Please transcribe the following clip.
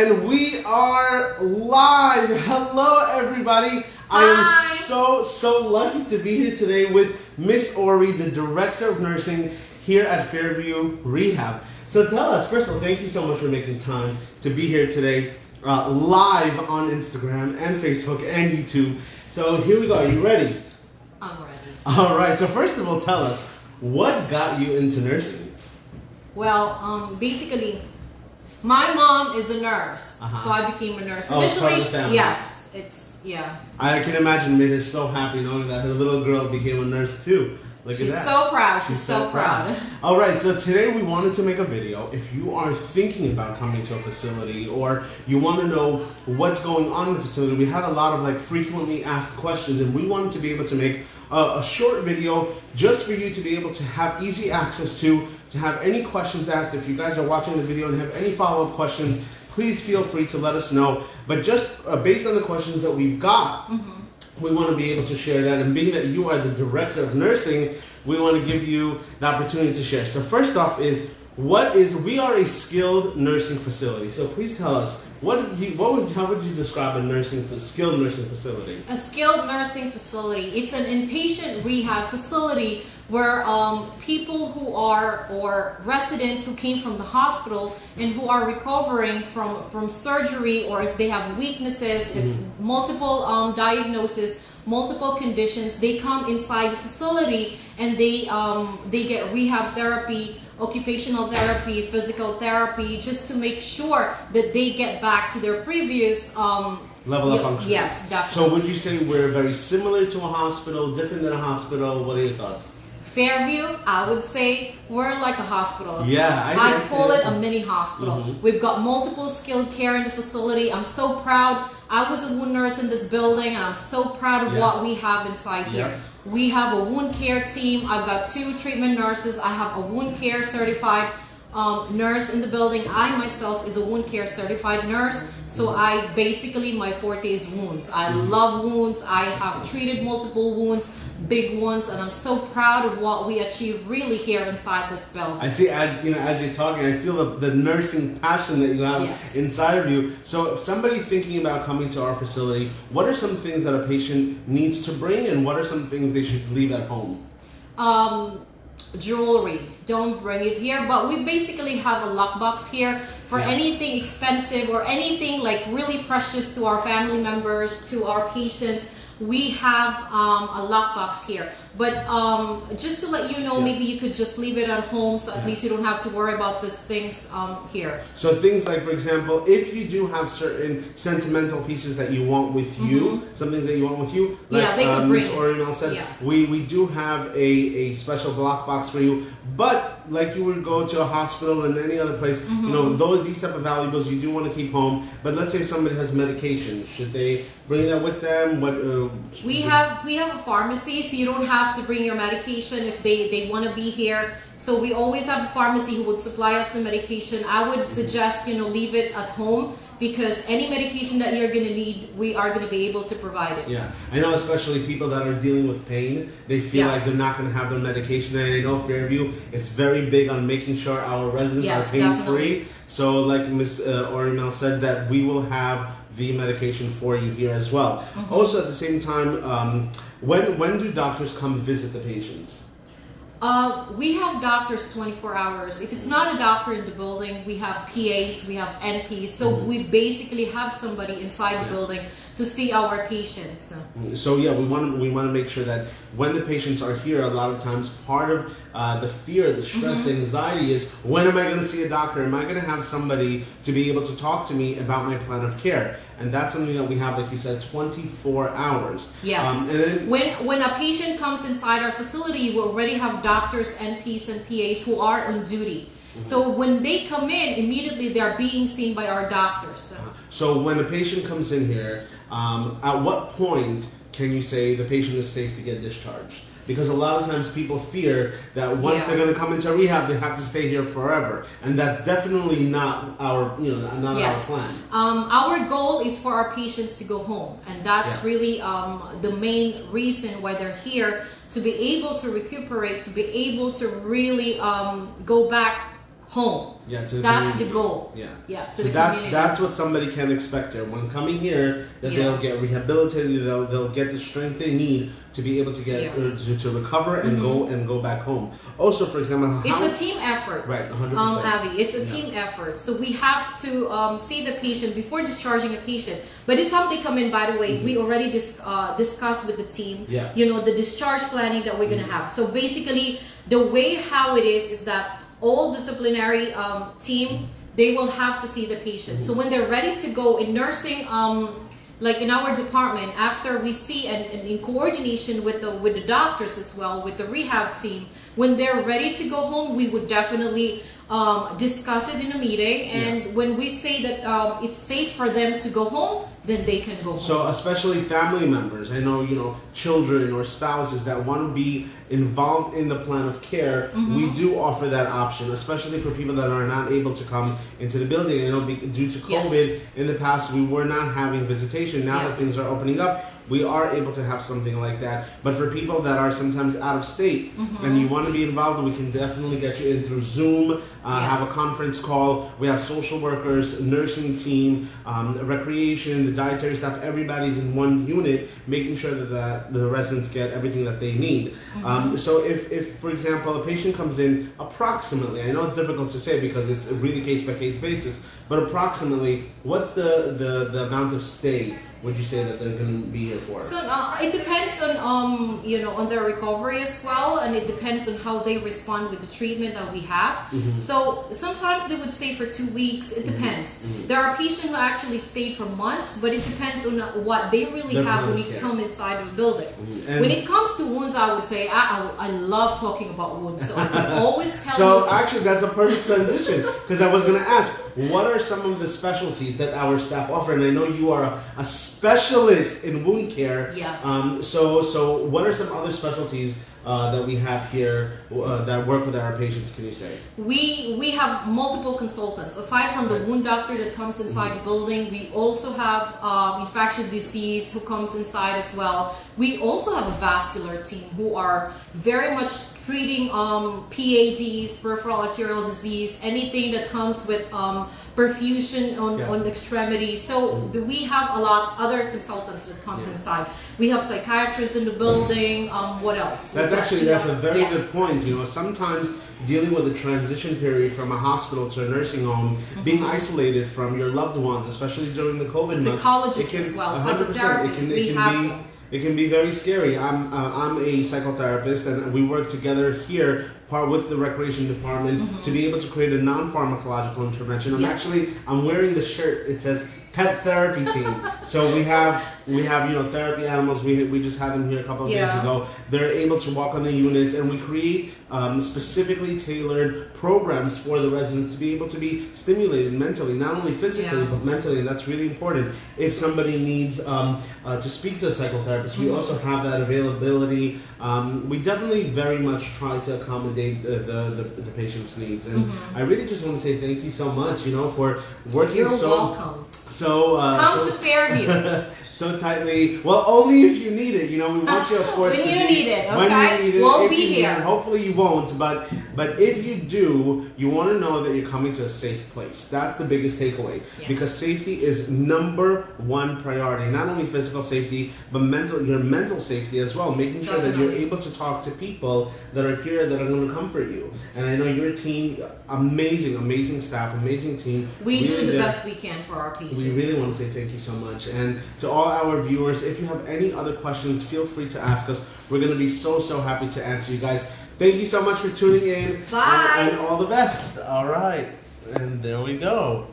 And we are live. Hello, everybody. I am so lucky to be here today with Miss Auri, the Director of Nursing here at Fairview Rehab. So tell us, first of all, thank you so much for making time to be here today, live on Instagram and Facebook and YouTube. So here we go. Are you ready? I'm ready. All right. So first of all, tell us, what got you into nursing? Well, basically, my mom is a nurse, so I became a nurse. Initially, part of the family. Yes, yeah. I can imagine, made her so happy knowing that her little girl became a nurse too. Look at that. She's so proud. She's so proud. All right, so today we wanted to make a video. If you are thinking about coming to a facility or you want to know what's going on in the facility, we had a lot of frequently asked questions, and we wanted to be able to make a short video just for you to be able to have easy access to have any questions asked. If you guys are watching the video and have any follow-up questions, please feel free to let us know. But just based on the questions that we've got, we want to be able to share that. And being that you are the Director of Nursing, we want to give you the opportunity to share. So first off we are a skilled nursing facility. So please tell us, how would you describe a skilled nursing facility? A skilled nursing facility. It's an inpatient rehab facility where people or residents who came from the hospital and who are recovering from surgery, or if they have weaknesses, if multiple diagnoses, multiple conditions, they come inside the facility and they get rehab therapy, occupational therapy, physical therapy, just to make sure that they get back to their previous level of function. Yes, definitely. So would you say we're very similar to a hospital, different than a hospital? What are your thoughts? Fairview, I would say we're like a hospital. Yeah, I call it a mini hospital. We've got multiple skilled care in the facility. I'm so proud. I was a wound nurse in this building, and I'm so proud of what we have inside here. We have a wound care team. I've got 2 treatment nurses. I have a wound care certified nurse in the building. I myself is a wound care certified nurse, so my forte is wounds. I love wounds. I have treated multiple wounds, big ones, and I'm so proud of what we achieve really here inside this building. I see, as you're talking, I feel the nursing passion that you have inside of you. So if somebody thinking about coming to our facility, what are some things that a patient needs to bring, and what are some things they should leave at home? Jewelry, don't bring it here, but we basically have a lockbox here for anything expensive or anything like really precious to our family members, to our patients. We have a lockbox here, but just to let you know, maybe you could just leave it at home, so at least you don't have to worry about these things here. So things like, for example, if you do have certain sentimental pieces that you want with you, some things that you want with you, like Ms. Auri said, we do have a special block box for you. But like you would go to a hospital and any other place, these type of valuables you do want to keep home. But let's say if somebody has medication, should they bring that with them? We have a pharmacy, so you don't have to bring your medication if they want to be here. So we always have a pharmacy who would supply us the medication. I would suggest leave it at home, because any medication that you're going to need, we are going to be able to provide it. Yeah, I know, especially people that are dealing with pain, they feel like they're not going to have their medication. And I know Fairview is very big on making sure our residents are pain-free. So like Ms. Auri said, that we will have the medication for you here as well. Also at the same time, when do doctors come visit the patients? We have doctors 24 hours. If it's not a doctor in the building, we have PAs, we have NPs. So we basically have somebody inside the building to see our patients. So we want to make sure that when the patients are here, a lot of times part of the fear, the stress, the anxiety is, when am I going to see a doctor? Am I going to have somebody to be able to talk to me about my plan of care? And that's something that we have, like you said, 24 hours. Yes. When a patient comes inside our facility, we already have doctors, NPs, and PAs who are on duty. So when they come in, immediately they're being seen by our doctors. So when a patient comes in here, at what point can you say the patient is safe to get discharged? Because a lot of times people fear that once they're going to come into rehab, they have to stay here forever, and that's definitely not our, our plan. Our goal is for our patients to go home, and that's really the main reason why they're here, to be able to recuperate, to be able to really go back home. Yeah, to the That's community. the goal. Yeah. Yeah, to So the community. that's what somebody can expect there. When coming here, that they'll get rehabilitated, they'll get the strength they need to be able to get to recover and go back home. Also, for example, it's a team effort. Right, 100%. Abby, it's a team effort. So we have to see the patient before discharging a patient. By the time they come in, by the way, we already discussed with the team, the discharge planning that we're going to have. So basically, the way how it is that all disciplinary team, they will have to see the patient. So when they're ready to go in nursing, like in our department, after we see and in coordination with the doctors as well, with the rehab team, when they're ready to go home, we would definitely discuss it in a meeting. And when we say that it's safe for them to go home, then they can go home. So especially family members, I know, children or spouses that want to be involved in the plan of care, we do offer that option, especially for people that are not able to come into the building. I know due to COVID, in the past, we were not having visitation. Now that things are opening up, we are able to have something like that. But for people that are sometimes out of state and you want to be involved, we can definitely get you in through Zoom, have a conference call. We have social workers, nursing team, recreation, the dietary staff, everybody's in one unit, making sure that the residents get everything that they need. So if, for example, a patient comes in approximately, I know it's difficult to say because it's a really case-by-case basis, but approximately, what's the amount of stay would you say that they're going to be here for? So it depends on on their recovery as well, and it depends on how they respond with the treatment that we have. So sometimes they would stay for 2 weeks. It depends. There are patients who actually stayed for months, but it depends on what they really have when you come inside of the building. When it comes to wounds, I would say I love talking about wounds, so I can always tell. So actually, that's a perfect transition because I was going to ask, what are some of the specialties that our staff offer? And I know you are a specialist in wound care. Yes. So what are some other specialties that we have here that work with our patients, can you say? We have multiple consultants. Aside from the wound doctor that comes inside the building, we also have infectious disease who comes inside as well. We also have a vascular team who are very much treating PADs, peripheral arterial disease, anything that comes with perfusion on extremities. So we have a lot other consultants that comes inside. We have psychiatrists in the building. What else? That's a very good point. Sometimes dealing with a transition period from a hospital to a nursing home, being isolated from your loved ones, especially during the COVID months. Psychologists as well. 100%. It can be very scary. I'm a psychotherapist, and we work together here, with the recreation department, to be able to create a non-pharmacological intervention. I'm wearing the shirt. It says pet therapy team. So we have therapy animals. We just had them here a couple of days ago. They're able to walk on the units, and we create specifically tailored programs for the residents to be able to be stimulated mentally, not only physically but mentally, and that's really important. If somebody needs to speak to a psychotherapist, we also have that availability. We definitely very much try to accommodate the patient's needs, and I really just want to say thank you so much, for working. You're welcome. Come to Fairview. So tightly. Well, only if you need it. We want you, of course, when you need it. Okay, when you need it, we'll be here. Hopefully you won't, but if you do, you want to know that you're coming to a safe place. That's the biggest takeaway, because safety is number one priority. Not only physical safety, but your mental safety as well. Making sure that you're able to talk to people that are here that are going to comfort you. And I know your team, amazing staff, amazing team. We do the best we can for our patients. We really want to say thank you so much. And to all our viewers, if you have any other questions, feel free to ask us. We're going to be so happy to answer you guys. Thank you so much for tuning in. Bye. And all the best. All right. And there we go.